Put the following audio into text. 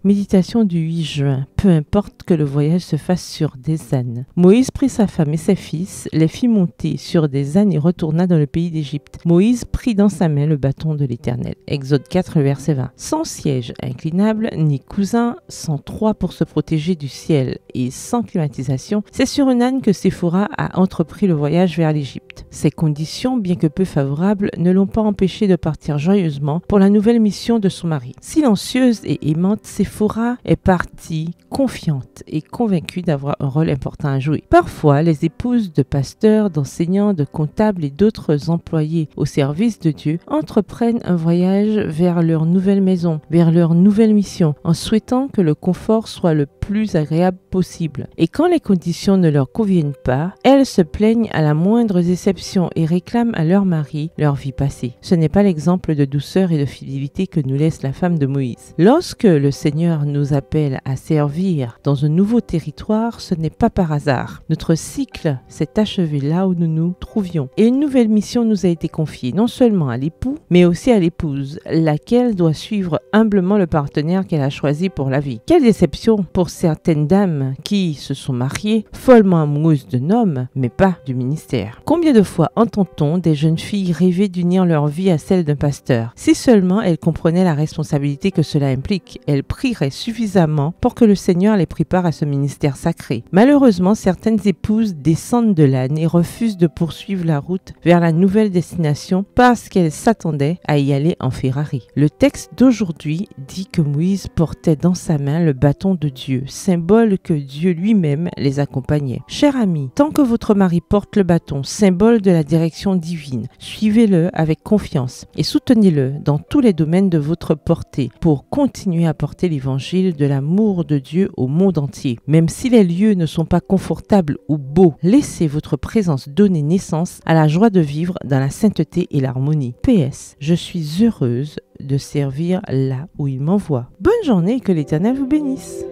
Méditation du 8 juin. Peu importe que le voyage se fasse sur des ânes. Moïse prit sa femme et ses fils, les fit monter sur des ânes et retourna dans le pays d'Égypte. Moïse prit dans sa main le bâton de l'Éternel. Exode 4, verset 20. Sans siège inclinable, ni cousin, sans toit pour se protéger du ciel et sans climatisation, c'est sur un âne que Séphora a entrepris le voyage vers l'Égypte. Ces conditions, bien que peu favorables, ne l'ont pas empêché de partir joyeusement pour la nouvelle mission de son mari. Silencieuse et aimante, Séphora est partie confiante et convaincue d'avoir un rôle important à jouer. Parfois, les épouses de pasteurs, d'enseignants, de comptables et d'autres employés au service de Dieu entreprennent un voyage vers leur nouvelle maison, vers leur nouvelle mission, en souhaitant que le confort soit le plus agréable possible. Et quand les conditions ne leur conviennent pas, elles se plaignent à la moindre déception et réclament à leur mari leur vie passée. Ce n'est pas l'exemple de douceur et de fidélité que nous laisse la femme de Moïse. Lorsque le Seigneur nous appelle à servir dans un nouveau territoire, ce n'est pas par hasard. Notre cycle s'est achevé là où nous nous trouvions. Et une nouvelle mission nous a été confiée, non seulement à l'époux, mais aussi à l'épouse, laquelle doit suivre humblement le partenaire qu'elle a choisi pour la vie. Quelle déception pour certaines dames qui se sont mariées, follement amoureuses d'un homme, mais pas du ministère. Combien de fois entend-on des jeunes filles rêver d'unir leur vie à celle d'un pasteur? Si seulement elles comprenaient la responsabilité que cela implique, elles prieraient suffisamment pour que le Seigneur les prépare à ce ministère sacré. Malheureusement, certaines épouses descendent de l'âne et refusent de poursuivre la route vers la nouvelle destination parce qu'elles s'attendaient à y aller en Ferrari. Le texte d'aujourd'hui dit que Moïse portait dans sa main le bâton de Dieu, symbole que Dieu lui-même les accompagnait. Chers amis, tant que votre mari porte le bâton, symbole de la direction divine, suivez-le avec confiance et soutenez-le dans tous les domaines de votre portée pour continuer à porter l'évangile de l'amour de Dieu au monde entier. Même si les lieux ne sont pas confortables ou beaux, laissez votre présence donner naissance à la joie de vivre dans la sainteté et l'harmonie. PS, je suis heureuse de servir là où il m'envoie. Bonne journée et que l'Éternel vous bénisse.